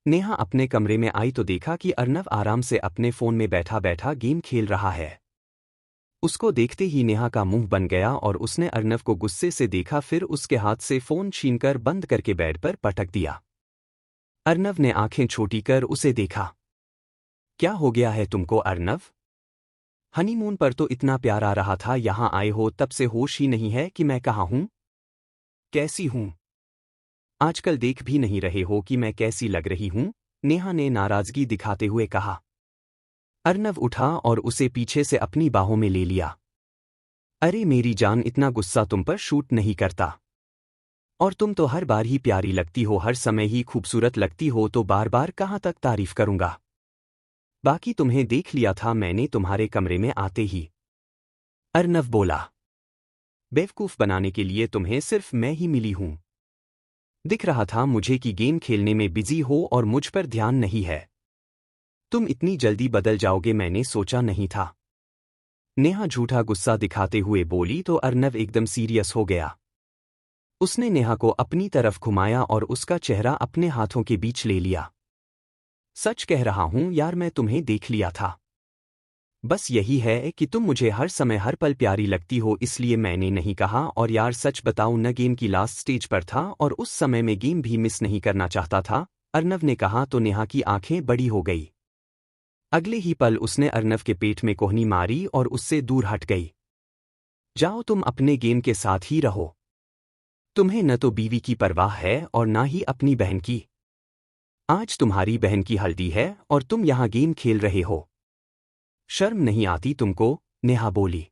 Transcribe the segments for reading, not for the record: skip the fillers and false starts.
नेहा अपने कमरे में आई तो देखा कि अर्नव आराम से अपने फोन में बैठा बैठा गेम खेल रहा है। उसको देखते ही नेहा का मुंह बन गया और उसने अर्नव को गुस्से से देखा, फिर उसके हाथ से फोन छीनकर बंद करके बेड पर पटक दिया। अर्नव ने आंखें छोटी कर उसे देखा। क्या हो गया है तुमको अर्नव? हनीमून पर तो इतना प्यार आ रहा था, यहां आए हो तब से होश ही नहीं है कि मैं कहाँ हूं, कैसी हूं? आजकल देख भी नहीं रहे हो कि मैं कैसी लग रही हूं? नेहा ने नाराजगी दिखाते हुए कहा। अर्नव उठा और उसे पीछे से अपनी बाहों में ले लिया। अरे मेरी जान, इतना गुस्सा तुम पर शूट नहीं करता। और तुम तो हर बार ही प्यारी लगती हो, हर समय ही खूबसूरत लगती हो, तो बार बार कहाँ तक तारीफ करूंगा? बाकी तुम्हें देख लिया था मैंने तुम्हारे कमरे में आते ही। अर्नव बोला। बेवकूफ बनाने के लिए तुम्हें सिर्फ मैं ही मिली हूं। दिख रहा था मुझे कि गेम खेलने में बिजी हो और मुझ पर ध्यान नहीं है। तुम इतनी जल्दी बदल जाओगे मैंने सोचा नहीं था। नेहा झूठा गुस्सा दिखाते हुए बोली तो अर्नव एकदम सीरियस हो गया। उसने नेहा को अपनी तरफ घुमाया और उसका चेहरा अपने हाथों के बीच ले लिया। सच कह रहा हूं यार, मैं तुम्हें देख लिया था। बस यही है कि तुम मुझे हर समय हर पल प्यारी लगती हो, इसलिए मैंने नहीं कहा। और यार सच बताऊं न, गेम की लास्ट स्टेज पर था और उस समय में गेम भी मिस नहीं करना चाहता था, अर्नव ने कहा तो नेहा की आंखें बड़ी हो गई। अगले ही पल उसने अर्नव के पेट में कोहनी मारी और उससे दूर हट गई। जाओ तुम अपने गेम के साथ ही रहो। तुम्हें न तो बीवी की परवाह है और ना ही अपनी बहन की। आज तुम्हारी बहन की हल्दी है और तुम यहां गेम खेल रहे हो। शर्म नहीं आती तुमको? नेहा बोली।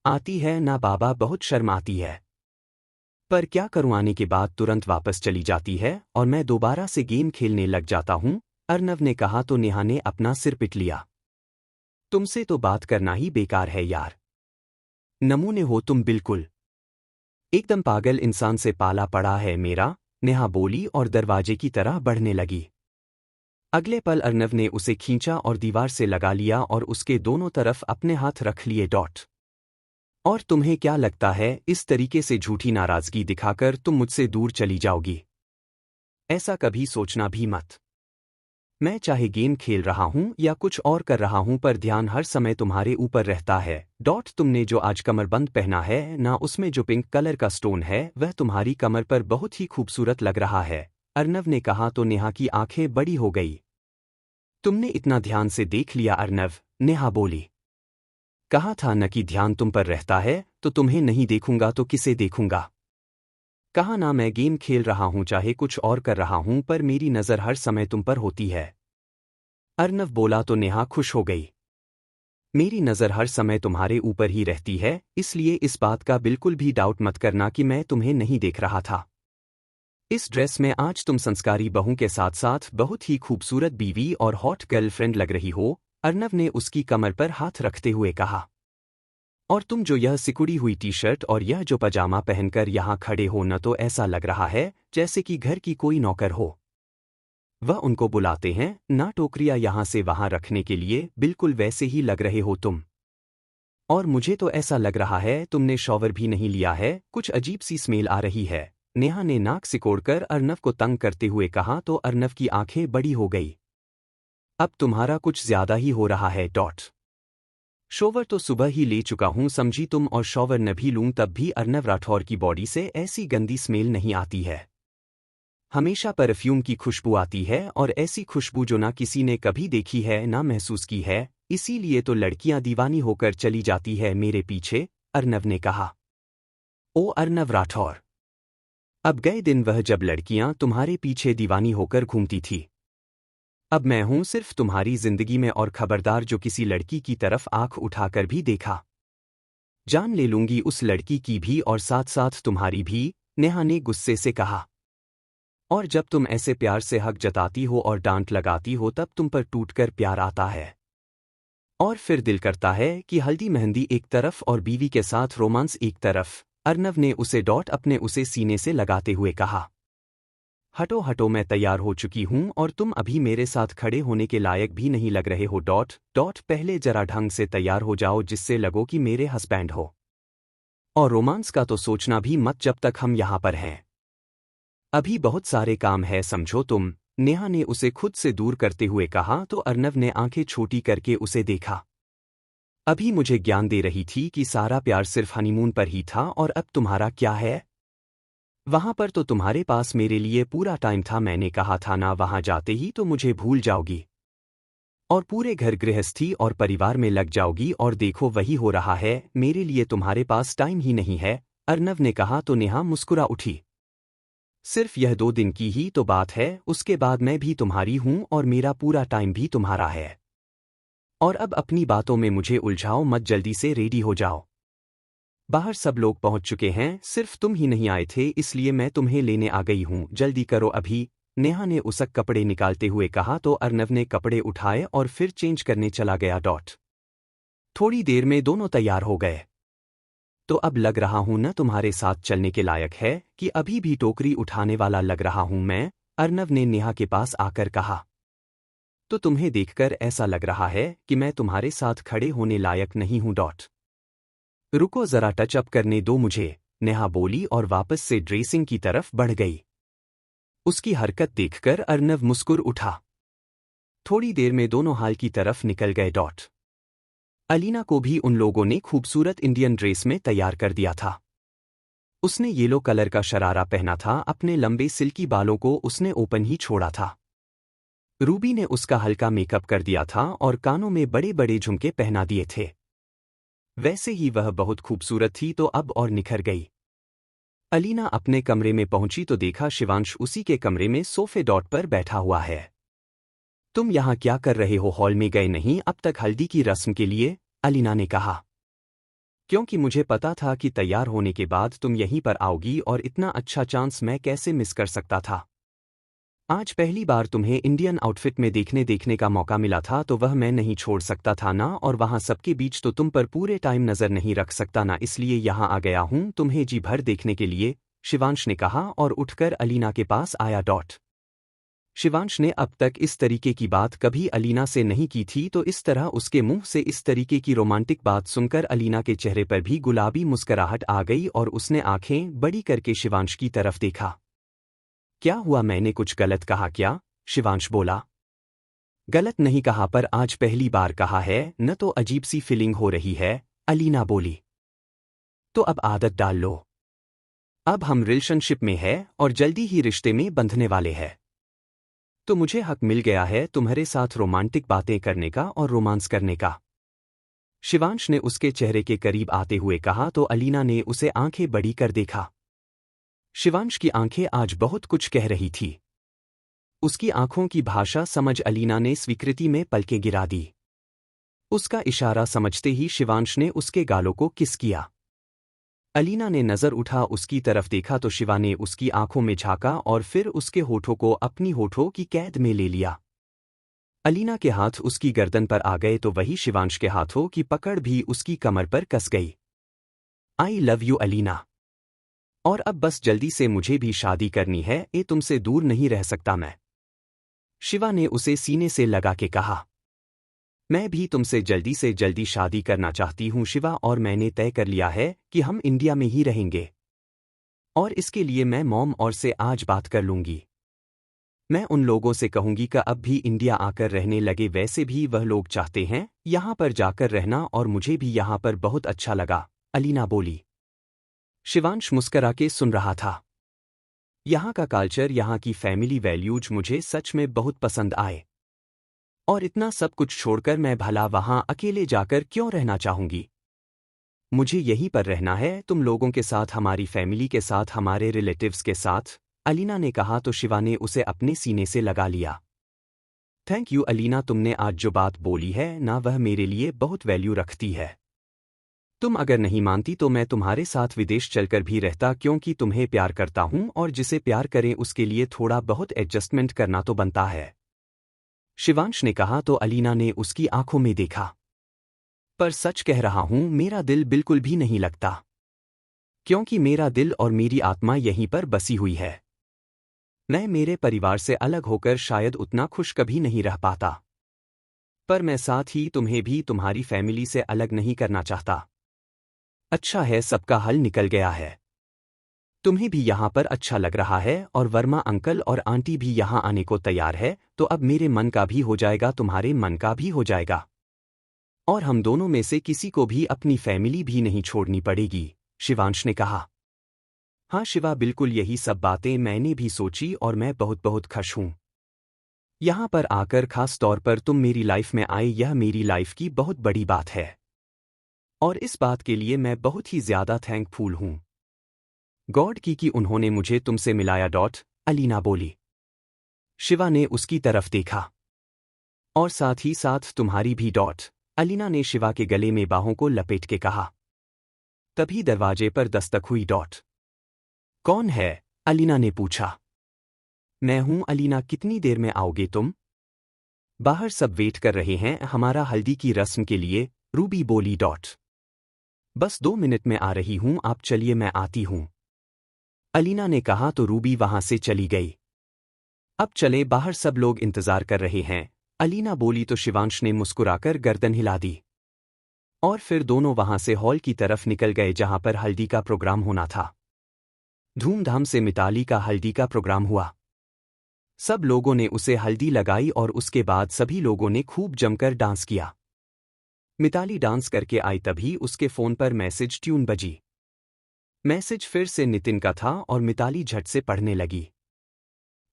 आती है ना बाबा, बहुत शर्म आती है। पर क्या करूं, आने के बाद तुरंत वापस चली जाती है और मैं दोबारा से गेम खेलने लग जाता हूं, अर्नव ने कहा तो नेहा ने अपना सिर पिट लिया। तुमसे तो बात करना ही बेकार है यार। नमूने हो तुम बिल्कुल। एकदम पागल इंसान से पाला पड़ा है मेरा, नेहा बोली और दरवाजे की तरह बढ़ने लगी। अगले पल अर्नव ने उसे खींचा और दीवार से लगा लिया और उसके दोनों तरफ अपने हाथ रख लिए। और तुम्हें क्या लगता है इस तरीके से झूठी नाराजगी दिखाकर तुम मुझसे दूर चली जाओगी? ऐसा कभी सोचना भी मत। मैं चाहे गेम खेल रहा हूं या कुछ और कर रहा हूं, पर ध्यान हर समय तुम्हारे ऊपर रहता है। तुमने जो आज कमरबंद पहना है ना, उसमें जो पिंक कलर का स्टोन है वह तुम्हारी कमर पर बहुत ही खूबसूरत लग रहा है, अर्नव ने कहा तो नेहा की आंखें बड़ी हो गई। तुमने इतना ध्यान से देख लिया अर्नव? नेहा बोली। कहा था न कि ध्यान तुम पर रहता है, तो तुम्हें नहीं देखूंगा तो किसे देखूंगा? कहा ना मैं गेम खेल रहा हूं चाहे कुछ और कर रहा हूं, पर मेरी नजर हर समय तुम पर होती है। अर्नव बोला तो नेहा खुश हो गई। मेरी नजर हर समय तुम्हारे ऊपर ही रहती है, इसलिए इस बात का बिल्कुल भी डाउट मत करना कि मैं तुम्हें नहीं देख रहा था। इस ड्रेस में आज तुम संस्कारी बहू के साथ साथ बहुत ही खूबसूरत बीवी और हॉट गर्लफ्रेंड लग रही हो, अर्नव ने उसकी कमर पर हाथ रखते हुए कहा। और तुम जो यह सिकुड़ी हुई टी शर्ट और यह जो पजामा पहनकर यहाँ खड़े हो, न तो ऐसा लग रहा है जैसे कि घर की कोई नौकर हो। वह उनको बुलाते हैं ना, टोकरियां यहाँ से वहां रखने के लिए, बिल्कुल वैसे ही लग रहे हो तुम। और मुझे तो ऐसा लग रहा है तुमने शॉवर भी नहीं लिया है, कुछ अजीब सी स्मेल आ रही है, नेहा ने नाक सिकोड़कर अर्नव को तंग करते हुए कहा तो अर्नव की आंखें बड़ी हो गई। अब तुम्हारा कुछ ज्यादा ही हो रहा है। शॉवर तो सुबह ही ले चुका हूं समझी तुम, और शॉवर न भी लूं तब भी अर्नव राठौर की बॉडी से ऐसी गंदी स्मेल नहीं आती है। हमेशा परफ्यूम की खुशबू आती है, और ऐसी खुशबू जो ना किसी ने कभी देखी है ना महसूस की है, इसीलिए तो लड़कियां दीवानी होकर चली जाती है मेरे पीछे, अर्नव ने कहा। ओ अर्नव राठौर, अब गए दिन वह जब लड़कियां तुम्हारे पीछे दीवानी होकर घूमती थी। अब मैं हूं सिर्फ तुम्हारी जिंदगी में, और खबरदार जो किसी लड़की की तरफ आंख उठाकर भी देखा, जान ले लूंगी उस लड़की की भी और साथ साथ तुम्हारी भी, नेहा ने गुस्से से कहा। और जब तुम ऐसे प्यार से हक जताती हो और डांट लगाती हो तब तुम पर टूटकर प्यार आता है, और फिर दिल करता है कि हल्दी मेहंदी एक तरफ और बीवी के साथ रोमांस एक तरफ, अर्नव ने उसे अपने उसे सीने से लगाते हुए कहा। हटो हटो, मैं तैयार हो चुकी हूं और तुम अभी मेरे साथ खड़े होने के लायक भी नहीं लग रहे हो। पहले जरा ढंग से तैयार हो जाओ जिससे लगो कि मेरे हस्बैंड हो। और रोमांस का तो सोचना भी मत जब तक हम यहां पर हैं। अभी बहुत सारे काम है समझो तुम, नेहा ने उसे खुद से दूर करते हुए कहा तो अर्नव ने आंखें छोटी करके उसे देखा। अभी मुझे ज्ञान दे रही थी कि सारा प्यार सिर्फ हनीमून पर ही था और अब तुम्हारा क्या है? वहां पर तो तुम्हारे पास मेरे लिए पूरा टाइम था, मैंने कहा था ना वहां जाते ही तो मुझे भूल जाओगी और पूरे घर गृहस्थी और परिवार में लग जाओगी और देखो वही हो रहा है, मेरे लिए तुम्हारे पास टाइम ही नहीं है, अर्नव ने कहा तो नेहा मुस्कुरा उठी। सिर्फ यह 2 दिन की ही तो बात है, उसके बाद मैं भी तुम्हारी हूं और मेरा पूरा टाइम भी तुम्हारा है। और अब अपनी बातों में मुझे उलझाओ मत, जल्दी से रेडी हो जाओ। बाहर सब लोग पहुंच चुके हैं, सिर्फ तुम ही नहीं आए थे इसलिए मैं तुम्हें लेने आ गई हूं, जल्दी करो अभी, नेहा ने उसक कपड़े निकालते हुए कहा तो अर्नव ने कपड़े उठाए और फिर चेंज करने चला गया। थोड़ी देर में दोनों तैयार हो गए। तो अब लग रहा हूं न तुम्हारे साथ चलने के लायक है कि अभी भी टोकरी उठाने वाला लग रहा हूं मैं, अर्नव ने नेहा के पास आकर कहा। तो तुम्हें देखकर ऐसा लग रहा है कि मैं तुम्हारे साथ खड़े होने लायक नहीं हूं। रुको जरा टच अप करने दो मुझे, नेहा बोली और वापस से ड्रेसिंग की तरफ बढ़ गई। उसकी हरकत देखकर अर्नव मुस्कुर उठा। थोड़ी देर में दोनों हाल की तरफ निकल गए। अलीना को भी उन लोगों ने खूबसूरत इंडियन ड्रेस में तैयार कर दिया था। उसने येलो कलर का शरारा पहना था, अपने लंबे सिल्की बालों को उसने ओपन ही छोड़ा था। रूबी ने उसका हल्का मेकअप कर दिया था और कानों में बड़े बड़े झुमके पहना दिए थे। वैसे ही वह बहुत खूबसूरत थी तो अब और निखर गई। अलीना अपने कमरे में पहुंची तो देखा शिवांश उसी के कमरे में सोफे पर बैठा हुआ है। तुम यहाँ क्या कर रहे हो, हॉल में गए नहीं अब तक हल्दी की रस्म के लिए? अलीना ने कहा। क्योंकि मुझे पता था कि तैयार होने के बाद तुम यहीं पर आओगी और इतना अच्छा चांस मैं कैसे मिस कर सकता था। आज पहली बार तुम्हें इंडियन आउटफिट में देखने का मौका मिला था तो वह मैं नहीं छोड़ सकता था ना, और वहां सबके बीच तो तुम पर पूरे टाइम नजर नहीं रख सकता ना, इसलिए यहाँ आ गया हूं तुम्हें जी भर देखने के लिए, शिवांश ने कहा और उठकर अलीना के पास आया। शिवांश ने अब तक इस तरीके की बात कभी अलीना से नहीं की थी तो इस तरह उसके मुंह से इस तरीके की रोमांटिक बात सुनकर अलीना के चेहरे पर भी गुलाबी मुस्कुराहट आ गई और उसने आंखें बड़ी करके शिवांश की तरफ देखा। क्या हुआ, मैंने कुछ गलत कहा क्या? शिवांश बोला। गलत नहीं कहा पर आज पहली बार कहा है न, तो अजीब सी फीलिंग हो रही है, अलीना बोली। तो अब आदत डाल लो, अब हम रिलेशनशिप में हैं और जल्दी ही रिश्ते में बंधने वाले हैं, तो मुझे हक मिल गया है तुम्हारे साथ रोमांटिक बातें करने का और रोमांस करने का। शिवांश ने उसके चेहरे के करीब आते हुए कहा तो अलीना ने उसे आंखें बड़ी कर देखा। शिवांश की आंखें आज बहुत कुछ कह रही थी। उसकी आंखों की भाषा समझ अलीना ने स्वीकृति में पलकें गिरा दी। उसका इशारा समझते ही शिवांश ने उसके गालों को किस किया। अलीना ने नजर उठा उसकी तरफ देखा तो शिवा ने उसकी आंखों में झांका और फिर उसके होठों को अपनी होठों की कैद में ले लिया। अलीना के हाथ उसकी गर्दन पर आ गए तो वही शिवांश के हाथों की पकड़ भी उसकी कमर पर कस गई। आई लव यू अलीना, और अब बस जल्दी से मुझे भी शादी करनी है, ये तुमसे दूर नहीं रह सकता मैं, शिवा ने उसे सीने से लगा के कहा। मैं भी तुमसे जल्दी से जल्दी शादी करना चाहती हूं शिवा, और मैंने तय कर लिया है कि हम इंडिया में ही रहेंगे, और इसके लिए मैं मॉम और से आज बात कर लूंगी। मैं उन लोगों से कहूंगी कि अब भी इंडिया आकर रहने लगे, वैसे भी वह लोग चाहते हैं यहां पर जाकर रहना और मुझे भी यहां पर बहुत अच्छा लगा, अलीना बोली। शिवांश मुस्करा के सुन रहा था। यहाँ का कल्चर, यहाँ की फैमिली वैल्यूज मुझे सच में बहुत पसंद आए, और इतना सब कुछ छोड़कर मैं भला वहां अकेले जाकर क्यों रहना चाहूंगी। मुझे यहीं पर रहना है, तुम लोगों के साथ, हमारी फैमिली के साथ, हमारे रिलेटिव्स के साथ, अलीना ने कहा तो शिवा ने उसे अपने सीने से लगा लिया। थैंक यू अलीना, तुमने आज जो बात बोली है ना वह मेरे लिए बहुत वैल्यू रखती है। तुम अगर नहीं मानती तो मैं तुम्हारे साथ विदेश चलकर भी रहता, क्योंकि तुम्हें प्यार करता हूं और जिसे प्यार करें उसके लिए थोड़ा बहुत एडजस्टमेंट करना तो बनता है, शिवांश ने कहा तो अलीना ने उसकी आंखों में देखा। पर सच कह रहा हूं, मेरा दिल बिल्कुल भी नहीं लगता, क्योंकि मेरा दिल और मेरी आत्मा यहीं पर बसी हुई है। मैं मेरे परिवार से अलग होकर शायद उतना खुश कभी नहीं रह पाता, पर मैं साथ ही तुम्हें भी तुम्हारी फैमिली से अलग नहीं करना चाहता। अच्छा है, सबका हल निकल गया है। तुम्हें भी यहाँ पर अच्छा लग रहा है और वर्मा अंकल और आंटी भी यहाँ आने को तैयार है, तो अब मेरे मन का भी हो जाएगा, तुम्हारे मन का भी हो जाएगा। और हम दोनों में से किसी को भी अपनी फैमिली भी नहीं छोड़नी पड़ेगी, शिवांश ने कहा। हाँ शिवा, बिल्कुल यही सब बातें मैंने भी सोची और मैं बहुत बहुत खुश हूँ। यहाँ पर आकर खास तौर पर तुम मेरी लाइफ में आए, यह मेरी लाइफ की बहुत बड़ी बात है। और इस बात के लिए मैं बहुत ही ज्यादा थैंकफुल हूँ गॉड की कि उन्होंने मुझे तुमसे मिलाया। अलीना बोली। शिवा ने उसकी तरफ देखा। और साथ ही साथ तुम्हारी भी। अलीना ने शिवा के गले में बाहों को लपेट के कहा। तभी दरवाजे पर दस्तक हुई। कौन है? अलीना ने पूछा। मैं हूं अलीना, कितनी देर में आओगे तुम? बाहर सब वेट कर रहे हैं हमारा हल्दी की रस्म के लिए, रूबी बोली। बस 2 मिनट में आ रही हूं, आप चलिए मैं आती हूं, अलीना ने कहा तो रूबी वहां से चली गई। अब चले, बाहर सब लोग इंतजार कर रहे हैं, अलीना बोली तो शिवांश ने मुस्कुराकर गर्दन हिला दी। और फिर दोनों वहां से हॉल की तरफ निकल गए जहां पर हल्दी का प्रोग्राम होना था। धूमधाम से मिताली का हल्दी का प्रोग्राम हुआ। सब लोगों ने उसे हल्दी लगाई और उसके बाद सभी लोगों ने खूब जमकर डांस किया। मिताली डांस करके आई तभी उसके फोन पर मैसेज ट्यून बजी। मैसेज फिर से नितिन का था और मिताली झट से पढ़ने लगी।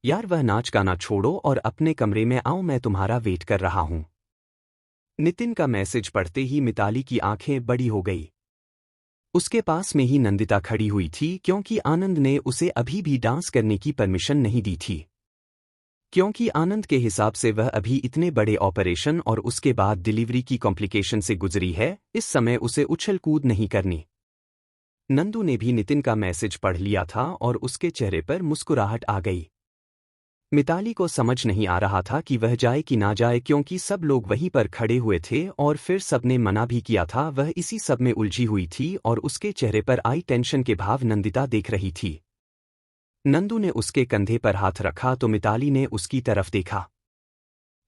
यार वह नाच गाना छोड़ो और अपने कमरे में आओ, मैं तुम्हारा वेट कर रहा हूं। नितिन का मैसेज पढ़ते ही मिताली की आंखें बड़ी हो गई। उसके पास में ही नंदिता खड़ी हुई थी क्योंकि आनंद ने उसे अभी भी डांस करने की परमिशन नहीं दी थी। क्योंकि आनंद के हिसाब से वह अभी इतने बड़े ऑपरेशन और उसके बाद डिलीवरी की कॉम्प्लिकेशन से गुजरी है, इस समय उसे उछल कूद नहीं करनी। नंदू ने भी नितिन का मैसेज पढ़ लिया था और उसके चेहरे पर मुस्कुराहट आ गई। मिताली को समझ नहीं आ रहा था कि वह जाए कि ना जाए क्योंकि सब लोग वहीं पर खड़े हुए थे और फिर सबने मना भी किया था। वह इसी सब में उलझी हुई थी और उसके चेहरे पर आई टेंशन के भाव नंदिता देख रही थी। नंदू ने उसके कंधे पर हाथ रखा तो मिताली ने उसकी तरफ देखा।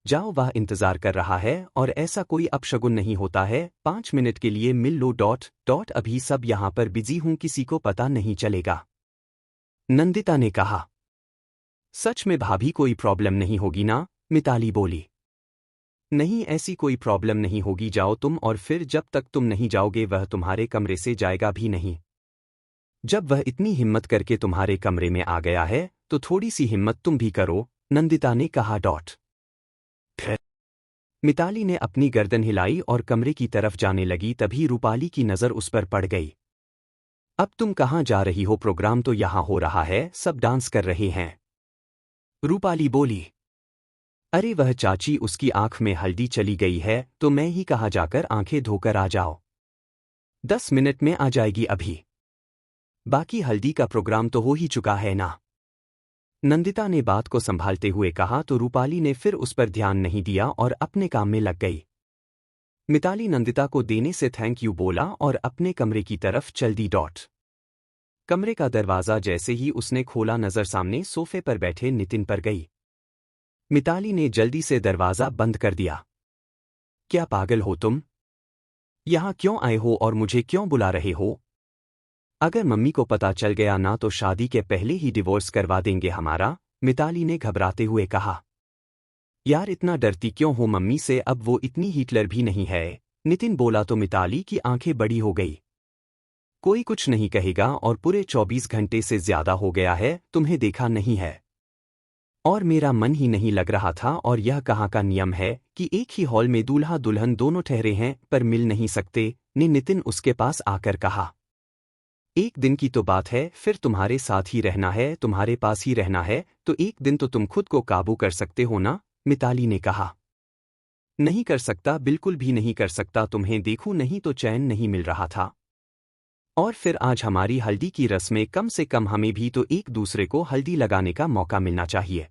जाओ, वह इंतजार कर रहा है और ऐसा कोई अपशगुन नहीं होता है, 5 मिनट के लिए मिल लो। अभी सब यहाँ पर बिजी हूं, किसी को पता नहीं चलेगा, नंदिता ने कहा। सच में भाभी, कोई प्रॉब्लम नहीं होगी ना? मिताली बोली। नहीं, ऐसी कोई प्रॉब्लम नहीं होगी, जाओ तुम, और फिर जब तक तुम नहीं जाओगे वह तुम्हारे कमरे से जाएगा भी नहीं। जब वह इतनी हिम्मत करके तुम्हारे कमरे में आ गया है तो थोड़ी सी हिम्मत तुम भी करो, नंदिता ने कहा। फिर मिताली ने अपनी गर्दन हिलाई और कमरे की तरफ जाने लगी तभी रूपाली की नज़र उस पर पड़ गई। अब तुम कहाँ जा रही हो? प्रोग्राम तो यहाँ हो रहा है, सब डांस कर रहे हैं, रूपाली बोली। अरे वह चाची, उसकी आंख में हल्दी चली गई है तो मैं ही कहा जाकर आंखें धोकर आ जाओ, 10 मिनट में आ जाएगी अभी, बाकी हल्दी का प्रोग्राम तो हो ही चुका है ना, नंदिता ने बात को संभालते हुए कहा तो रूपाली ने फिर उस पर ध्यान नहीं दिया और अपने काम में लग गई। मिताली नंदिता को देने से थैंक यू बोला और अपने कमरे की तरफ चल दी। कमरे का दरवाजा जैसे ही उसने खोला नजर सामने सोफे पर बैठे नितिन पर गई। मिताली ने जल्दी से दरवाजा बंद कर दिया। क्या पागल हो तुम? यहां क्यों आए हो और मुझे क्यों बुला रहे हो? अगर मम्मी को पता चल गया ना तो शादी के पहले ही डिवोर्स करवा देंगे हमारा, मिताली ने घबराते हुए कहा। यार इतना डरती क्यों हो मम्मी से, अब वो इतनी हिटलर भी नहीं है, नितिन बोला तो मिताली की आंखें बड़ी हो गई। कोई कुछ नहीं कहेगा और पूरे 24 घंटे से ज्यादा हो गया है तुम्हें देखा नहीं है, और मेरा मन ही नहीं लग रहा था, और यह कहाँ का नियम है कि एक ही हॉल में दूल्हा दुल्हन दोनों ठहरे हैं पर मिल नहीं सकते, ने नितिन उसके पास आकर कहा। एक दिन की तो बात है, फिर तुम्हारे साथ ही रहना है, तुम्हारे पास ही रहना है, तो एक दिन तो तुम खुद को काबू कर सकते हो ना, मिताली ने कहा। नहीं कर सकता, बिल्कुल भी नहीं कर सकता, तुम्हें देखूं नहीं तो चैन नहीं मिल रहा था। और फिर आज हमारी हल्दी की रस्में, कम से कम हमें भी तो एक दूसरे को हल्दी लगाने का मौका मिलना चाहिए।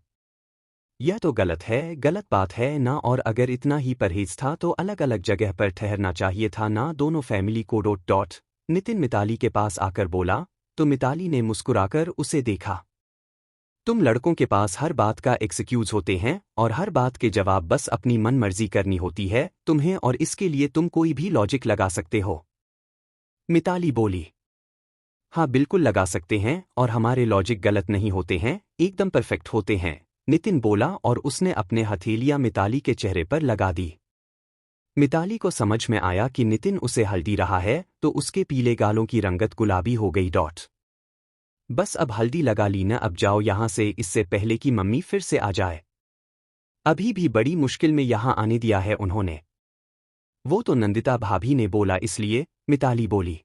यह तो गलत है, गलत बात है ना, और अगर इतना ही परहेज था तो अलग अलग जगह पर ठहरना चाहिए था ना, दोनों फैमिली को। नितिन मिताली के पास आकर बोला तो मिताली ने मुस्कुराकर उसे देखा। तुम लड़कों के पास हर बात का एक्सक्यूज होते हैं और हर बात के जवाब बस अपनी मन मर्जी करनी होती है तुम्हें, और इसके लिए तुम कोई भी लॉजिक लगा सकते हो, मिताली बोली। हाँ बिल्कुल लगा सकते हैं, और हमारे लॉजिक गलत नहीं होते हैं, एकदम परफेक्ट होते हैं, नितिन बोला और उसने अपने हथेलियां मिताली के चेहरे पर लगा दी। मिताली को समझ में आया कि नितिन उसे हल्दी रहा है, तो उसके पीले गालों की रंगत गुलाबी हो गई। बस अब हल्दी लगा ली न, अब जाओ यहां से, इससे पहले कि मम्मी फिर से आ जाए। अभी भी बड़ी मुश्किल में यहां आने दिया है उन्होंने। वो तो नंदिता भाभी ने बोला इसलिए, मिताली बोली।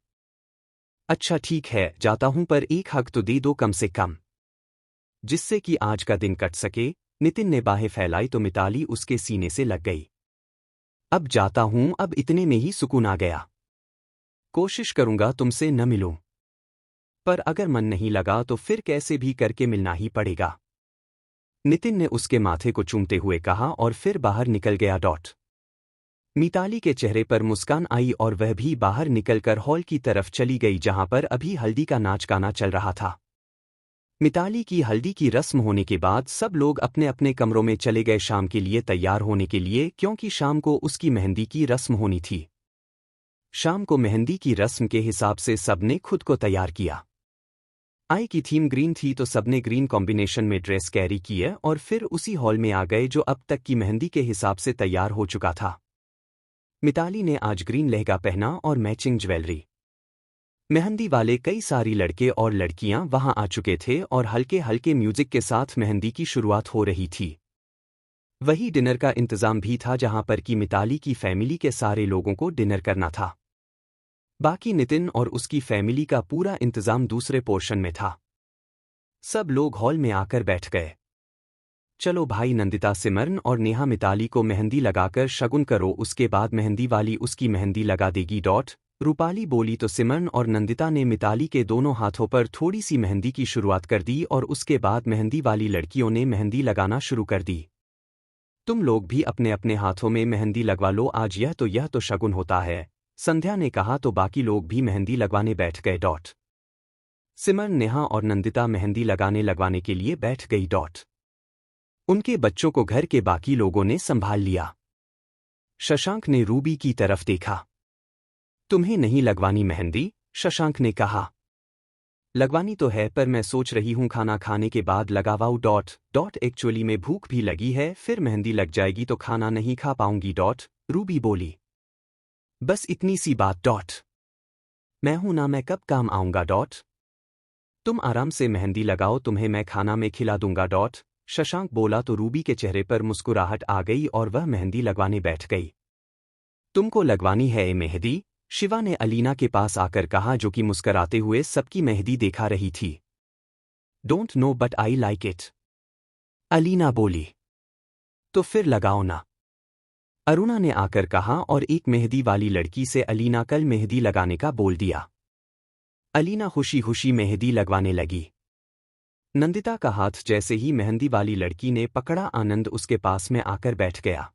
अच्छा ठीक है, जाता हूं, पर एक हक तो दे दो कम से कम, जिससे कि आज का दिन कट सके। नितिन ने बाहें फैलाई तो मिताली उसके सीने से लग गई। अब जाता हूं, अब इतने में ही सुकून आ गया। कोशिश करूंगा तुमसे न मिलूं, पर अगर मन नहीं लगा तो फिर कैसे भी करके मिलना ही पड़ेगा, नितिन ने उसके माथे को चूमते हुए कहा और फिर बाहर निकल गया। मिताली के चेहरे पर मुस्कान आई और वह भी बाहर निकलकर हॉल की तरफ चली गई जहां पर अभी हल्दी का नाच गाना चल रहा था। मिताली की हल्दी की रस्म होने के बाद सब लोग अपने अपने कमरों में चले गए शाम के लिए तैयार होने के लिए, क्योंकि शाम को उसकी मेहंदी की रस्म होनी थी। शाम को मेहंदी की रस्म के हिसाब से सबने खुद को तैयार किया। आई की थीम ग्रीन थी तो सबने ग्रीन कॉम्बिनेशन में ड्रेस कैरी की है और फिर उसी हॉल में आ गए जो अब तक की मेहंदी के हिसाब से तैयार हो चुका था। मिताली ने आज ग्रीन लहंगा पहना और मैचिंग ज्वेलरी। मेहंदी वाले कई सारी लड़के और लड़कियां वहां आ चुके थे और हल्के हल्के म्यूजिक के साथ मेहंदी की शुरुआत हो रही थी। वही डिनर का इंतजाम भी था जहां पर कि मिताली की फैमिली के सारे लोगों को डिनर करना था। बाकी नितिन और उसकी फैमिली का पूरा इंतजाम दूसरे पोर्शन में था। सब लोग हॉल में आकर बैठ गए। चलो भाई, नंदिता सिमरन और नेहा मिताली को मेहंदी लगाकर शगुन करो, उसके बाद मेहंदी वाली उसकी मेहंदी लगा देगी। रूपाली बोली तो सिमरन और नंदिता ने मिताली के दोनों हाथों पर थोड़ी सी मेहंदी की शुरुआत कर दी और उसके बाद मेहंदी वाली लड़कियों ने मेहंदी लगाना शुरू कर दी। तुम लोग भी अपने अपने हाथों में मेहंदी लगवा लो आज, यह तो शगुन होता है, संध्या ने कहा तो बाकी लोग भी मेहंदी लगवाने बैठ गए। सिमरन, नेहा और नंदिता मेहंदी लगवाने के लिए बैठ गई। उनके बच्चों को घर के बाकी लोगों ने संभाल लिया। शशांक ने रूबी की तरफ देखा। तुम्हें नहीं लगवानी मेहंदी? शशांक ने कहा। लगवानी तो है, पर मैं सोच रही हूं खाना खाने के बाद लगावाऊं। एक्चुअली में भूख भी लगी है, फिर मेहंदी लग जाएगी तो खाना नहीं खा पाऊंगी। रूबी बोली। बस इतनी सी बात। मैं हूं ना, मैं कब काम आऊंगा। तुम आराम से मेहंदी लगाओ, तुम्हें मैं खाना में खिला दूंगा। शशांक बोला तो रूबी के चेहरे पर मुस्कुराहट आ गई और वह मेहंदी लगवाने बैठ गई। तुमको लगवानी है ये मेहंदी? शिवा ने अलीना के पास आकर कहा, जो कि मुस्कुराते हुए सबकी मेहंदी देखा रही थी। Don't know but I like it, Alina बोली। तो फिर लगाओ ना, अरुणा ने आकर कहा और एक मेहंदी वाली लड़की से अलीना कल मेहंदी लगाने का बोल दिया। अलीना खुशी खुशी मेहंदी लगवाने लगी। नंदिता का हाथ जैसे ही मेहंदी वाली लड़की ने पकड़ा, आनंद उसके पास में आकर बैठ गया।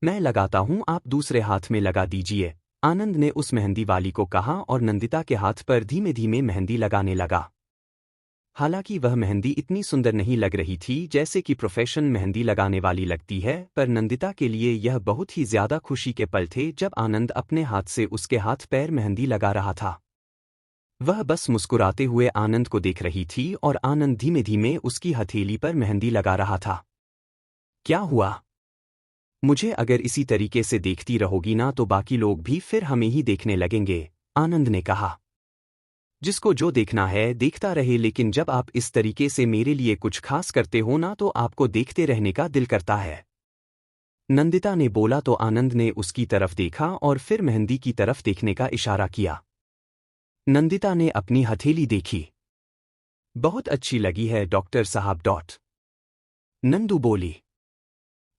मैं लगाता हूं, आप दूसरे हाथ में लगा दीजिए, आनंद ने उस मेहंदी वाली को कहा और नंदिता के हाथ पर धीमे धीमे मेहंदी लगाने लगा। हालांकि वह मेहंदी इतनी सुंदर नहीं लग रही थी जैसे कि प्रोफेशन मेहंदी लगाने वाली लगती है, पर नंदिता के लिए यह बहुत ही ज्यादा खुशी के पल थे जब आनंद अपने हाथ से उसके हाथ पैर मेहंदी लगा रहा था। वह बस मुस्कुराते हुए आनंद को देख रही थी और आनंद धीमे धीमे उसकी हथेली पर मेहंदी लगा रहा था। क्या हुआ? मुझे अगर इसी तरीके से देखती रहोगी ना तो बाकी लोग भी फिर हमें ही देखने लगेंगे, आनंद ने कहा। जिसको जो देखना है देखता रहे, लेकिन जब आप इस तरीके से मेरे लिए कुछ खास करते हो ना तो आपको देखते रहने का दिल करता है, नंदिता ने बोला तो आनंद ने उसकी तरफ देखा और फिर मेहंदी की तरफ देखने का इशारा किया। नंदिता ने अपनी हथेली देखी। बहुत अच्छी लगी है डॉक्टर साहब। नंदू बोली।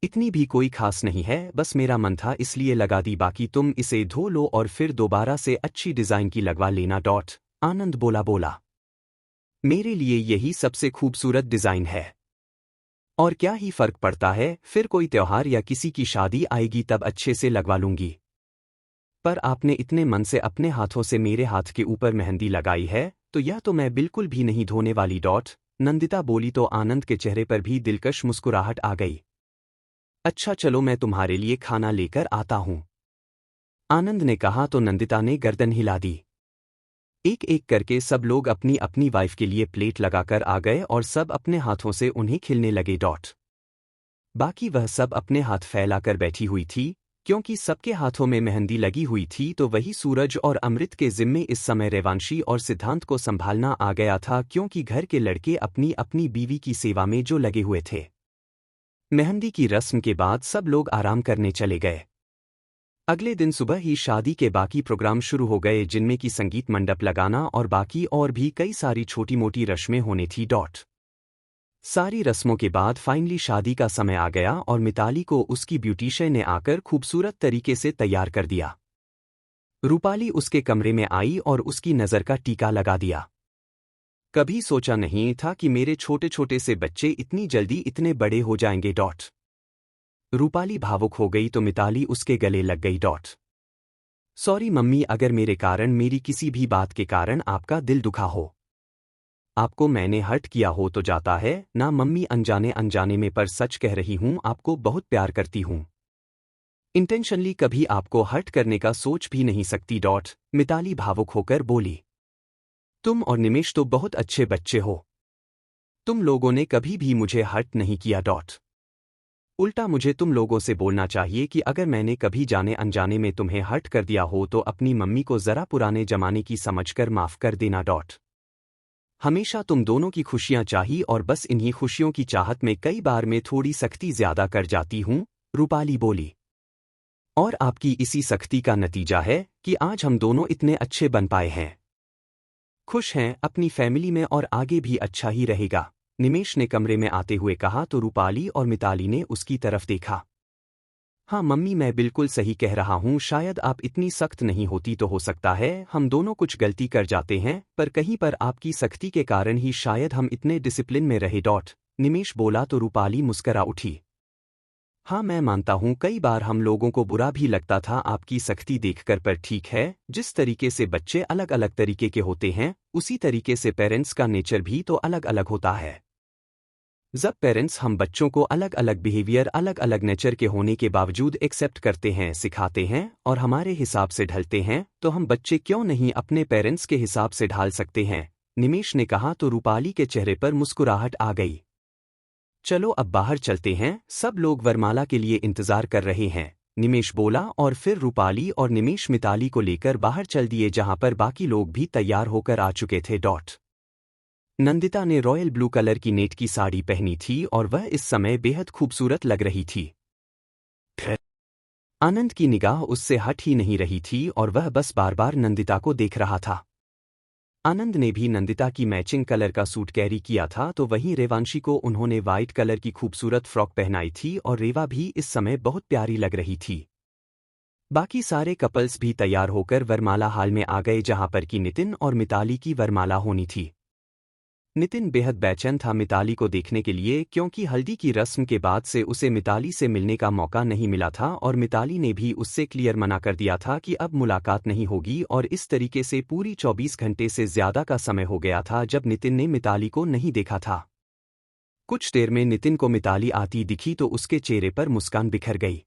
इतनी भी कोई खास नहीं है, बस मेरा मन था इसलिए लगा दी, बाकी तुम इसे धो लो और फिर दोबारा से अच्छी डिजाइन की लगवा लेना। आनंद बोला। मेरे लिए यही सबसे खूबसूरत डिजाइन है, और क्या ही फर्क पड़ता है, फिर कोई त्योहार या किसी की शादी आएगी तब अच्छे से लगवा लूंगी। पर आपने इतने मन से अपने हाथों से मेरे हाथ के ऊपर मेहंदी लगाई है तो यह तो मैं बिल्कुल भी नहीं धोने वाली। नंदिता बोली तो आनंद के चेहरे पर भी दिलकश मुस्कुराहट आ गई। अच्छा चलो, मैं तुम्हारे लिए खाना लेकर आता हूं, आनंद ने कहा तो नंदिता ने गर्दन हिला दी। एक एक करके सब लोग अपनी अपनी वाइफ के लिए प्लेट लगाकर आ गए और सब अपने हाथों से उन्हें खिलने लगे। बाकी वह सब अपने हाथ फैलाकर बैठी हुई थी, क्योंकि सबके हाथों में मेहंदी लगी हुई थी। तो वही सूरज और अमृत के जिम्मे इस समय रेवांशी और सिद्धांत को संभालना आ गया था, क्योंकि घर के लड़के अपनी अपनी बीवी की सेवा में जो लगे हुए थे। मेहंदी की रस्म के बाद सब लोग आराम करने चले गए। अगले दिन सुबह ही शादी के बाकी प्रोग्राम शुरू हो गए, जिनमें की संगीत मंडप लगाना और बाकी और भी कई सारी छोटी मोटी रस्में होने थी। सारी रस्मों के बाद फाइनली शादी का समय आ गया और मिताली को उसकी ब्यूटिशियन ने आकर खूबसूरत तरीके से तैयार कर दिया। रूपाली उसके कमरे में आई और उसकी नज़र का टीका लगा दिया। कभी सोचा नहीं था कि मेरे छोटे छोटे से बच्चे इतनी जल्दी इतने बड़े हो जाएंगे। रूपाली भावुक हो गई तो मिताली उसके गले लग गई। सॉरी मम्मी, अगर मेरे कारण, मेरी किसी भी बात के कारण आपका दिल दुखा हो, आपको मैंने हर्ट किया हो तो जाता है ना मम्मी, अनजाने अनजाने में, पर सच कह रही हूं, आपको बहुत प्यार करती हूं। इंटेंशनली कभी आपको हर्ट करने का सोच भी नहीं सकती। मिताली भावुक होकर बोली, तुम और निमेश तो बहुत अच्छे बच्चे हो, तुम लोगों ने कभी भी मुझे हर्ट नहीं किया। उल्टा मुझे तुम लोगों से बोलना चाहिए कि अगर मैंने कभी जाने अनजाने में तुम्हें हर्ट कर दिया हो तो अपनी मम्मी को जरा पुराने जमाने की समझकर माफ कर देना। हमेशा तुम दोनों की खुशियां चाही और बस इन्हीं खुशियों की चाहत में कई बार मैं थोड़ी सख्ती ज्यादा कर जाती हूं, रूपाली बोली। और आपकी इसी सख्ती का नतीजा है कि आज हम दोनों इतने अच्छे बन पाए हैं, खुश हैं अपनी फैमिली में और आगे भी अच्छा ही रहेगा, निमेश ने कमरे में आते हुए कहा। तो रूपाली और मिताली ने उसकी तरफ देखा। हाँ मम्मी, मैं बिल्कुल सही कह रहा हूँ, शायद आप इतनी सख्त नहीं होती तो हो सकता है हम दोनों कुछ गलती कर जाते हैं, पर कहीं पर आपकी सख्ती के कारण ही शायद हम इतने डिसिप्लिन में रहे। निमेश बोला तो रूपाली मुस्करा उठी। हाँ मैं मानता हूँ कई बार हम लोगों को बुरा भी लगता था आपकी सख्ती देखकर, पर ठीक है, जिस तरीके से बच्चे अलग अलग तरीके के होते हैं उसी तरीके से पेरेंट्स का नेचर भी तो अलग अलग होता है। जब पेरेंट्स हम बच्चों को अलग अलग बिहेवियर, अलग अलग नेचर के होने के बावजूद एक्सेप्ट करते हैं, सिखाते हैं और हमारे हिसाब से ढलते हैं, तो हम बच्चे क्यों नहीं अपने पेरेंट्स के हिसाब से ढाल सकते हैं, निमेश ने कहा। तो रूपाली के चेहरे पर मुस्कुराहट आ गई। चलो अब बाहर चलते हैं, सब लोग वरमाला के लिए इंतजार कर रहे हैं, निमेश बोला। और फिर रूपाली और निमेश मिताली को लेकर बाहर चल दिए, जहां पर बाकी लोग भी तैयार होकर आ चुके थे। नंदिता ने रॉयल ब्लू कलर की नेट की साड़ी पहनी थी और वह इस समय बेहद खूबसूरत लग रही थी। आनंद की निगाह उससे हट ही नहीं रही थी और वह बस बार बार नंदिता को देख रहा था। आनंद ने भी नंदिता की मैचिंग कलर का सूट कैरी किया था, तो वहीं रेवांशी को उन्होंने वाइट कलर की खूबसूरत फ्रॉक पहनाई थी और रेवा भी इस समय बहुत प्यारी लग रही थी। बाकी सारे कपल्स भी तैयार होकर वरमाला हाल में आ गए, जहां पर कि नितिन और मिताली की वरमाला होनी थी। नितिन बेहद बेचैन था मिताली को देखने के लिए, क्योंकि हल्दी की रस्म के बाद से उसे मिताली से मिलने का मौका नहीं मिला था और मिताली ने भी उससे क्लियर मना कर दिया था कि अब मुलाकात नहीं होगी। और इस तरीके से पूरी 24 घंटे से ज्यादा का समय हो गया था जब नितिन ने मिताली को नहीं देखा था। कुछ देर में नितिन को मिताली आती दिखी तो उसके चेहरे पर मुस्कान बिखर गई।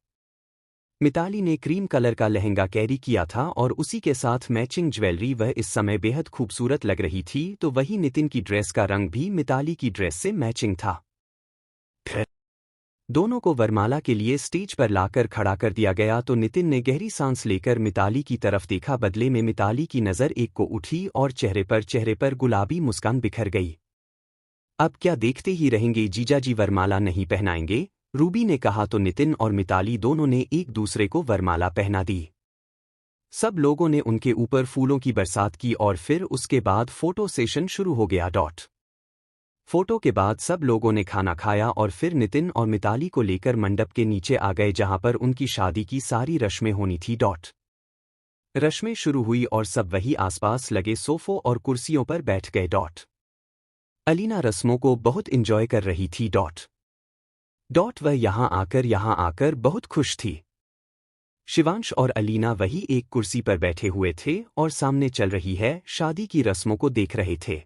मिताली ने क्रीम कलर का लहंगा कैरी किया था और उसी के साथ मैचिंग ज्वेलरी, वह इस समय बेहद खूबसूरत लग रही थी। तो वही नितिन की ड्रेस का रंग भी मिताली की ड्रेस से मैचिंग था। दोनों को वरमाला के लिए स्टेज पर लाकर खड़ा कर दिया गया तो नितिन ने गहरी सांस लेकर मिताली की तरफ देखा। बदले में मिताली की नज़र एक को उठी और चेहरे पर गुलाबी मुस्कान बिखर गई। अब क्या देखते ही रहेंगे जीजाजी, वरमाला नहीं पहनाएंगे, रूबी ने कहा। तो नितिन और मिताली दोनों ने एक दूसरे को वरमाला पहना दी। सब लोगों ने उनके ऊपर फूलों की बरसात की और फिर उसके बाद फोटो सेशन शुरू हो गया। फोटो के बाद सब लोगों ने खाना खाया और फिर नितिन और मिताली को लेकर मंडप के नीचे आ गए, जहां पर उनकी शादी की सारी रस्में होनी थी। रस्में शुरू हुई और सब वही आसपास लगे सोफों और कुर्सियों पर बैठ गए। अलीना रस्मों को बहुत इंजॉय कर रही थी। वह यहाँ आकर बहुत खुश थी। शिवांश और अलीना वही एक कुर्सी पर बैठे हुए थे और सामने चल रही है शादी की रस्मों को देख रहे थे।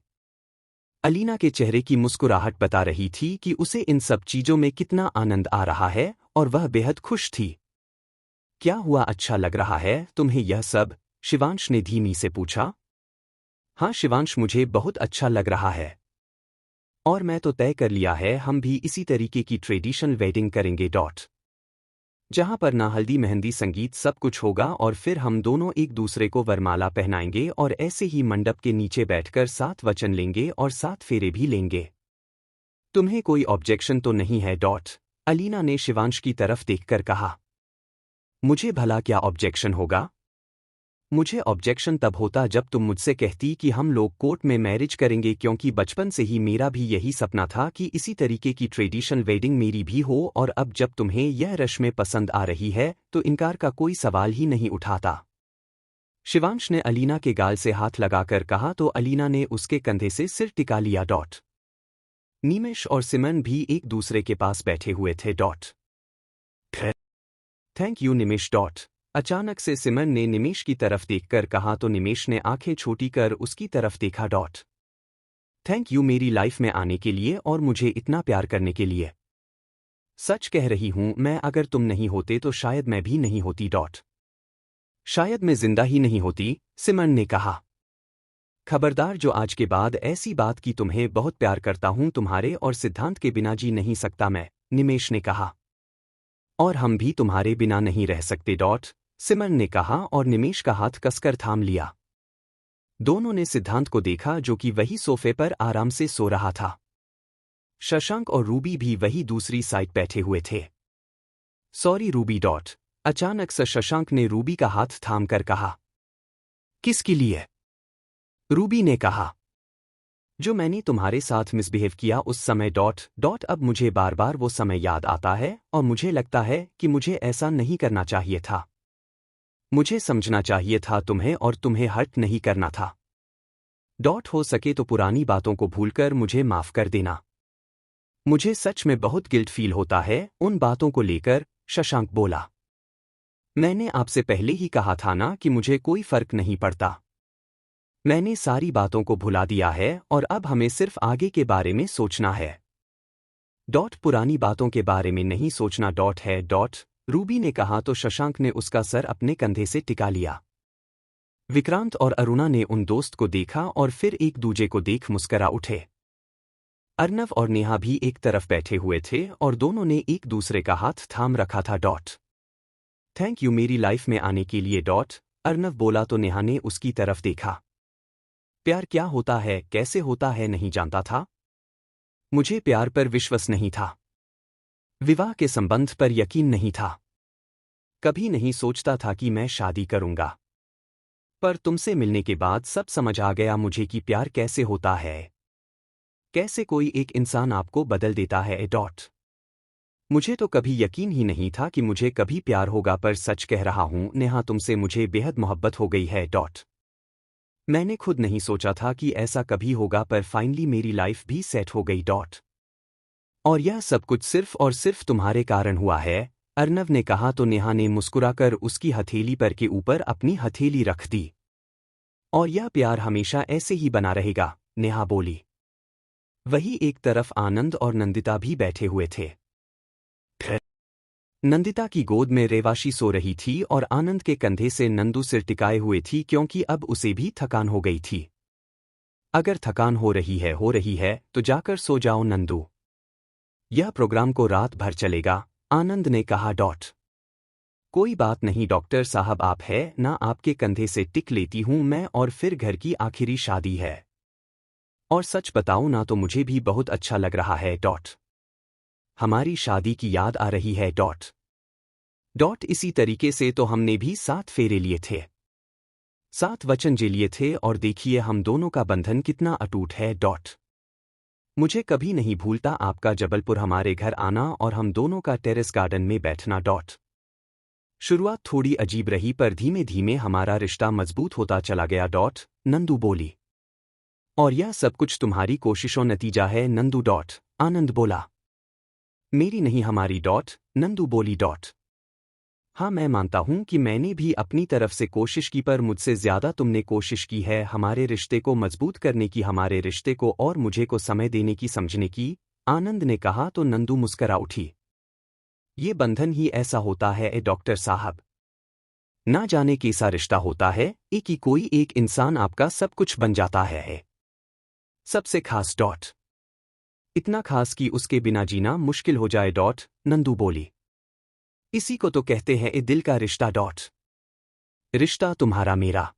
अलीना के चेहरे की मुस्कुराहट बता रही थी कि उसे इन सब चीजों में कितना आनंद आ रहा है और वह बेहद खुश थी। क्या हुआ, अच्छा लग रहा है तुम्हें यह सब? शिवांश ने धीमी से पूछा। हाँ शिवांश, मुझे बहुत अच्छा लग रहा है। और मैं तो तय कर लिया है, हम भी इसी तरीके की ट्रेडिशनल वेडिंग करेंगे जहां पर ना हल्दी मेहंदी संगीत सब कुछ होगा और फिर हम दोनों एक दूसरे को वरमाला पहनाएंगे और ऐसे ही मंडप के नीचे बैठकर 7 वचन लेंगे और 7 फेरे भी लेंगे। तुम्हें कोई ऑब्जेक्शन तो नहीं है अलीना ने शिवांश की तरफ देखकर कहा। मुझे भला क्या ऑब्जेक्शन होगा? मुझे ऑब्जेक्शन तब होता जब तुम मुझसे कहती कि हम लोग कोर्ट में मैरिज करेंगे, क्योंकि बचपन से ही मेरा भी यही सपना था कि इसी तरीके की ट्रेडिशनल वेडिंग मेरी भी हो, और अब जब तुम्हें यह रस्में पसंद आ रही है तो इनकार का कोई सवाल ही नहीं उठाता। शिवांश ने अलीना के गाल से हाथ लगाकर कहा तो अलीना ने उसके कंधे से सिर टिका लिया। निमेश और सिमन भी एक दूसरे के पास बैठे हुए थे। थैंक यू निमेश। अचानक से सिमन ने निमेश की तरफ देखकर कहा तो निमेश ने आंखें छोटी कर उसकी तरफ देखा। थैंक यू मेरी लाइफ में आने के लिए और मुझे इतना प्यार करने के लिए। सच कह रही हूं मैं, अगर तुम नहीं होते तो शायद मैं भी नहीं होती। शायद मैं जिंदा ही नहीं होती, सिमन ने कहा। खबरदार, जो आज के बाद ऐसी बात की तुम्हें बहुत प्यार करता हूं, तुम्हारे और सिद्धांत के बिना जी नहीं सकता मैं, निमेश ने कहा। और हम भी तुम्हारे बिना नहीं रह सकते सिमन ने कहा और निमेश का हाथ कसकर थाम लिया। दोनों ने सिद्धांत को देखा जो कि वही सोफे पर आराम से सो रहा था। शशांक और रूबी भी वही दूसरी साइड बैठे हुए थे। Sorry Ruby. अचानक से शशांक ने रूबी का हाथ थाम कर कहा। किसके लिए? रूबी ने कहा। जो मैंने तुम्हारे साथ मिसबिहेव किया उस समय अब मुझे बार बार वो समय याद आता है और मुझे लगता है कि मुझे ऐसा नहीं करना चाहिए था। मुझे समझना चाहिए था तुम्हें और तुम्हें हर्ट नहीं करना था। हो सके तो पुरानी बातों को भूलकर मुझे माफ कर देना। मुझे सच में बहुत गिल्ट फील होता है उन बातों को लेकर, शशांक बोला। मैंने आपसे पहले ही कहा था ना कि मुझे कोई फर्क नहीं पड़ता। मैंने सारी बातों को भुला दिया है और अब हमें सिर्फ आगे के बारे में सोचना है। पुरानी बातों के बारे में नहीं सोचना है रूबी ने कहा तो शशांक ने उसका सर अपने कंधे से टिका लिया। विक्रांत और अरुणा ने उन दोस्त को देखा और फिर एक दूजे को देख मुस्करा उठे। अर्नव और नेहा भी एक तरफ बैठे हुए थे और दोनों ने एक दूसरे का हाथ थाम रखा था। थैंक यू मेरी लाइफ में आने के लिए अर्नव बोला तो नेहा ने उसकी तरफ देखा। प्यार क्या होता है, कैसे होता है नहीं जानता था। मुझे प्यार पर विश्वास नहीं था। विवाह के संबंध पर यकीन नहीं था। कभी नहीं सोचता था कि मैं शादी करूंगा। पर तुमसे मिलने के बाद सब समझ आ गया मुझे कि प्यार कैसे होता है, कैसे कोई एक इंसान आपको बदल देता है। मुझे तो कभी यकीन ही नहीं था कि मुझे कभी प्यार होगा, पर सच कह रहा हूं नेहा, तुमसे मुझे बेहद मोहब्बत हो गई है। मैंने खुद नहीं सोचा था कि ऐसा कभी होगा, पर फाइनली मेरी लाइफ भी सेट हो गई। और यह सब कुछ सिर्फ और सिर्फ तुम्हारे कारण हुआ है, अर्नव ने कहा तो नेहा ने मुस्कुराकर उसकी हथेली पर के ऊपर अपनी हथेली रख दी। और यह प्यार हमेशा ऐसे ही बना रहेगा, नेहा बोली। वही एक तरफ आनंद और नंदिता भी बैठे हुए थे। नंदिता की गोद में रेवाशी सो रही थी और आनंद के कंधे से नंदू सिर टिकाए हुए थी, क्योंकि अब उसे भी थकान हो गई थी। अगर थकान हो रही है तो जाकर सो जाओ नंदू। यह प्रोग्राम को रात भर चलेगा, आनंद ने कहा। कोई बात नहीं डॉक्टर साहब, आप है ना, आपके कंधे से टिक लेती हूं मैं, और फिर घर की आखिरी शादी है। और सच बताऊं ना तो मुझे भी बहुत अच्छा लग रहा है। हमारी शादी की याद आ रही है। इसी तरीके से तो हमने भी 7 फेरे लिए थे, 7 वचन जे लिए थे, और देखिए हम दोनों का बंधन कितना अटूट है। मुझे कभी नहीं भूलता आपका जबलपुर हमारे घर आना और हम दोनों का टेरेस गार्डन में बैठना। शुरुआत थोड़ी अजीब रही, पर धीमे धीमे हमारा रिश्ता मजबूत होता चला गया। नंदू बोली। और यह सब कुछ तुम्हारी कोशिशों नतीजा है नंदू। आनंद बोला। मेरी नहीं हमारी। नंदू बोली। हाँ मैं मानता हूं कि मैंने भी अपनी तरफ से कोशिश की, पर मुझसे ज्यादा तुमने कोशिश की है हमारे रिश्ते को मजबूत करने की, हमारे रिश्ते को और मुझे को समय देने की, समझने की, आनंद ने कहा तो नंदू मुस्करा उठी। ये बंधन ही ऐसा होता है डॉक्टर साहब। ना जाने कैसा रिश्ता होता है कि कोई एक इंसान आपका सब कुछ बन जाता है। सबसे खास डॉट। इतना खास कि उसके बिना जीना मुश्किल हो जाए डॉट। नंदू बोली। इसी को तो कहते हैं ए दिल का रिश्ता डॉट। रिश्ता तुम्हारा मेरा।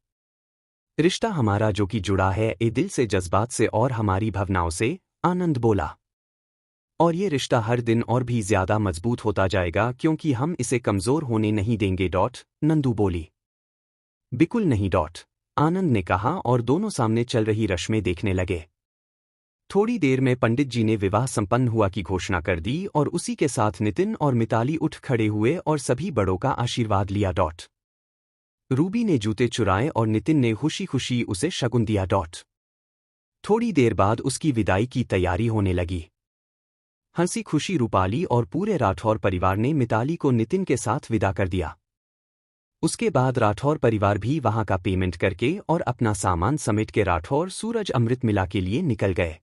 रिश्ता हमारा जो कि जुड़ा है ए दिल से, जज्बात से और हमारी भावनाओं से। आनंद बोला। और ये रिश्ता हर दिन और भी ज्यादा मजबूत होता जाएगा क्योंकि हम इसे कमजोर होने नहीं देंगे डॉट। नंदू बोली। बिल्कुल नहीं डॉट। आनंद ने कहा और दोनों सामने चल रही रश्में देखने लगे। थोड़ी देर में पंडित जी ने विवाह संपन्न हुआ की घोषणा कर दी और उसी के साथ नितिन और मिताली उठ खड़े हुए और सभी बड़ों का आशीर्वाद लिया डॉट। रूबी ने जूते चुराए और नितिन ने खुशी खुशी उसे शगुन दिया डॉट। थोड़ी देर बाद उसकी विदाई की तैयारी होने लगी। हंसी खुशी रूपाली और पूरे राठौर परिवार ने मिताली को नितिन के साथ विदा कर दिया। उसके बाद राठौर परिवार भी वहां का पेमेंट करके और अपना सामान समेट के राठौर सूरज अमृत मिला के लिए निकल गए।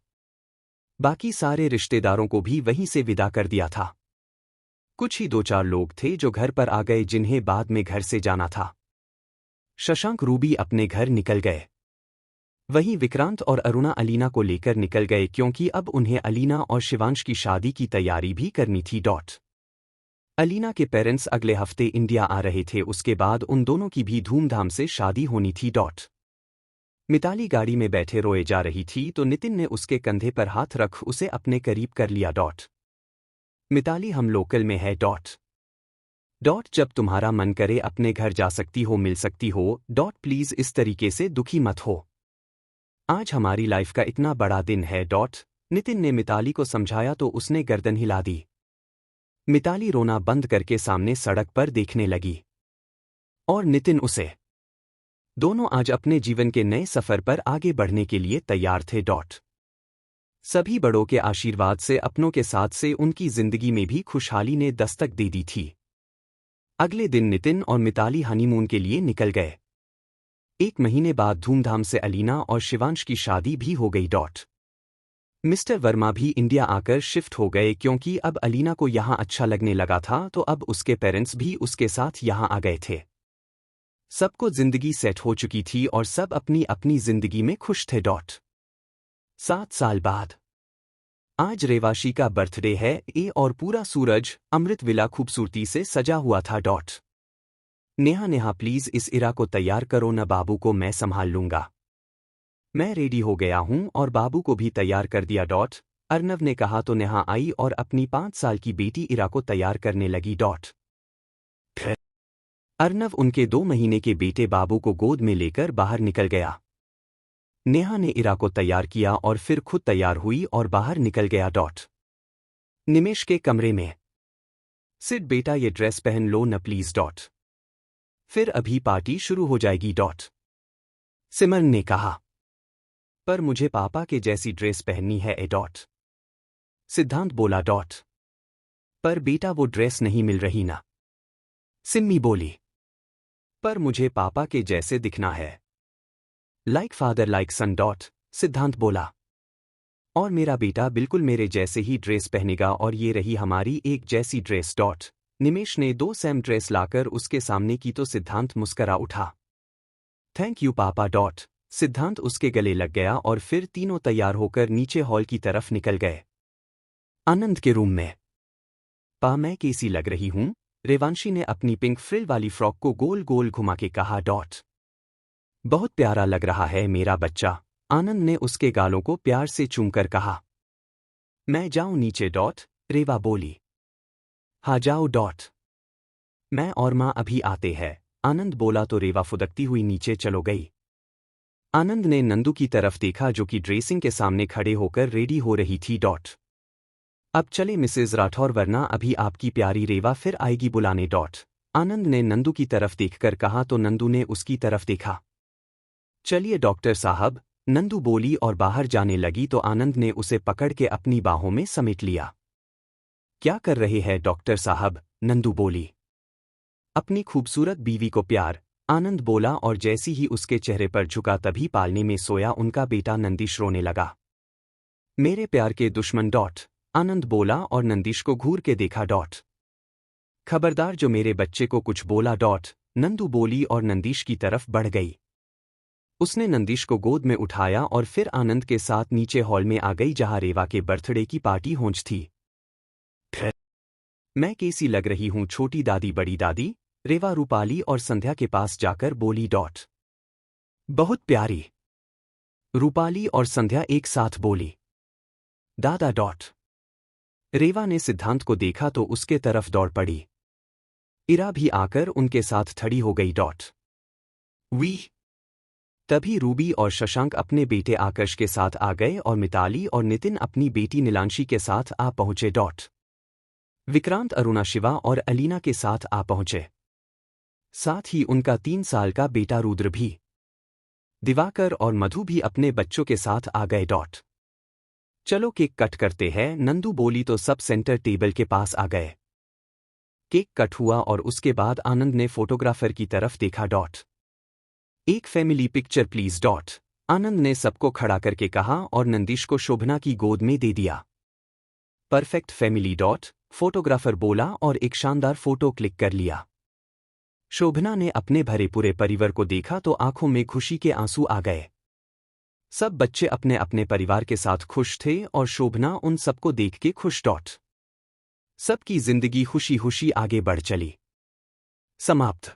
बाकी सारे रिश्तेदारों को भी वहीं से विदा कर दिया था। कुछ ही 2-4 लोग थे जो घर पर आ गए जिन्हें बाद में घर से जाना था। शशांक रूबी अपने घर निकल गए। वहीं विक्रांत और अरुणा अलीना को लेकर निकल गए क्योंकि अब उन्हें अलीना और शिवांश की शादी की तैयारी भी करनी थी डॉट। अलीना के पेरेंट्स अगले हफ्ते इंडिया आ रहे थे, उसके बाद उन दोनों की भी धूमधाम से शादी होनी थी डॉट। मिताली गाड़ी में बैठे रोए जा रही थी तो नितिन ने उसके कंधे पर हाथ रख उसे अपने करीब कर लिया डॉट। मिताली हम लोकल में है डॉट। डॉट जब तुम्हारा मन करे अपने घर जा सकती हो, मिल सकती हो डॉट। प्लीज इस तरीके से दुखी मत हो। आज हमारी लाइफ का इतना बड़ा दिन है डॉट। नितिन ने मिताली को समझाया तो उसने गर्दन हिला दी। मिताली रोना बंद करके सामने सड़क पर देखने लगी और नितिन उसे। दोनों आज अपने जीवन के नए सफर पर आगे बढ़ने के लिए तैयार थे डॉट। सभी बड़ों के आशीर्वाद से अपनों के साथ से उनकी जिंदगी में भी खुशहाली ने दस्तक दे दी थी। अगले दिन नितिन और मिताली हनीमून के लिए निकल गए। 1 महीने बाद धूमधाम से अलीना और शिवांश की शादी भी हो गई डॉट। मिस्टर वर्मा भी इंडिया आकर शिफ्ट हो गए क्योंकि अब अलीना को यहाँ अच्छा लगने लगा था तो अब उसके पेरेंट्स भी उसके साथ यहाँ आ गए थे। सबको जिंदगी सेट हो चुकी थी और सब अपनी अपनी जिंदगी में खुश थे डॉट। 7 साल बाद आज रेवाशी का बर्थडे है और पूरा सूरज अमृत विला खूबसूरती से सजा हुआ था डॉट। नेहा प्लीज इस इरा को तैयार करो न, बाबू को मैं संभाल लूंगा। मैं रेडी हो गया हूं और बाबू को भी तैयार कर दिया डॉट। अर्नव ने कहा तो नेहा आई और अपनी 5 साल की बेटी इरा को तैयार करने लगी डॉट। अर्नव उनके 2 महीने के बेटे बाबू को गोद में लेकर बाहर निकल गया। नेहा ने इरा को तैयार किया और फिर खुद तैयार हुई और बाहर निकल गया डॉट। निमेश के कमरे में। सिड बेटा ये ड्रेस पहन लो न प्लीज डॉट। फिर अभी पार्टी शुरू हो जाएगी डॉट। सिमरन ने कहा। पर मुझे पापा के जैसी ड्रेस पहननी है ए डॉट। सिद्धांत बोला डॉट। पर बेटा वो ड्रेस नहीं मिल रही ना। सिम्मी बोली। पर मुझे पापा के जैसे दिखना है। लाइक फादर लाइक सन डॉट। सिद्धांत बोला। और मेरा बेटा बिल्कुल मेरे जैसे ही ड्रेस पहनेगा और ये रही हमारी एक जैसी ड्रेस डॉट। निमेश ने 2 सेम ड्रेस लाकर उसके सामने की तो सिद्धांत मुस्करा उठा। थैंक यू पापा डॉट। सिद्धांत उसके गले लग गया और फिर तीनों तैयार होकर नीचे हॉल की तरफ निकल गए। आनंद के रूम में। पा मैं कैसी लग रही हूं? रेवांशी ने अपनी पिंक फ्रिल वाली फ्रॉक को गोल गोल घुमा के कहा डॉट। बहुत प्यारा लग रहा है मेरा बच्चा। आनंद ने उसके गालों को प्यार से चूमकर कहा। मैं जाऊं नीचे डॉट। रेवा बोली। हाँ जाओ डॉट। मैं और माँ अभी आते हैं। आनंद बोला तो रेवा फुदकती हुई नीचे चलो गई। आनंद ने नंदू की तरफ देखा जो कि ड्रेसिंग के सामने खड़े होकर रेडी हो रही थी डॉट। अब चले मिसेज राठौर वरना अभी आपकी प्यारी रेवा फिर आएगी बुलाने डॉट। आनंद ने नंदू की तरफ देखकर कहा तो नंदू ने उसकी तरफ देखा। चलिए डॉक्टर साहब। नंदू बोली और बाहर जाने लगी तो आनंद ने उसे पकड़ के अपनी बाहों में समेट लिया। क्या कर रहे हैं डॉक्टर साहब? नंदू बोली। अपनी खूबसूरत बीवी को प्यार। आनंद बोला और जैसी ही उसके चेहरे पर झुका तभी पालने में सोया उनका बेटा नंदीश रोने लगा। मेरे प्यार के दुश्मन डॉट। आनंद बोला और नंदीश को घूर के देखा डॉट। खबरदार जो मेरे बच्चे को कुछ बोला डॉट। नंदू बोली और नंदीश की तरफ बढ़ गई। उसने नंदीश को गोद में उठाया और फिर आनंद के साथ नीचे हॉल में आ गई जहां रेवा के बर्थडे की पार्टी होंच थी। मैं कैसी लग रही हूं छोटी दादी बड़ी दादी? रेवा रूपाली और संध्या के पास जाकर बोली। बहुत प्यारी। रूपाली और संध्या एक साथ बोली। दादा। रेवा ने सिद्धांत को देखा तो उसके तरफ दौड़ पड़ी। इरा भी आकर उनके साथ खड़ी हो गई। वी। तभी रूबी और शशांक अपने बेटे आकर्ष के साथ आ गए और मिताली और नितिन अपनी बेटी नीलांशी के साथ आ पहुंचे। विक्रांत अरुणा शिवा और अलीना के साथ आ पहुंचे। साथ ही उनका 3 साल का बेटा रुद्र भी। दिवाकर और मधु भी अपने बच्चों के साथ आ गए। चलो केक कट करते हैं, नंदू बोली तो सब सेंटर टेबल के पास आ गए। केक कट हुआ और उसके बाद आनंद ने फोटोग्राफर की तरफ देखा। एक फैमिली पिक्चर प्लीज। आनंद ने सबको खड़ा करके कहा और नंदीश को शोभना की गोद में दे दिया। Perfect family. फोटोग्राफर बोला और एक शानदार फोटो क्लिक कर लिया। शोभना ने अपने भरे पूरे परिवार को देखा तो आंखों में खुशी के आंसू आ गए। सब बच्चे अपने अपने परिवार के साथ खुश थे और शोभना उन सबको देख के खुश। सबकी जिंदगी खुशी खुशी आगे बढ़ चली। समाप्त।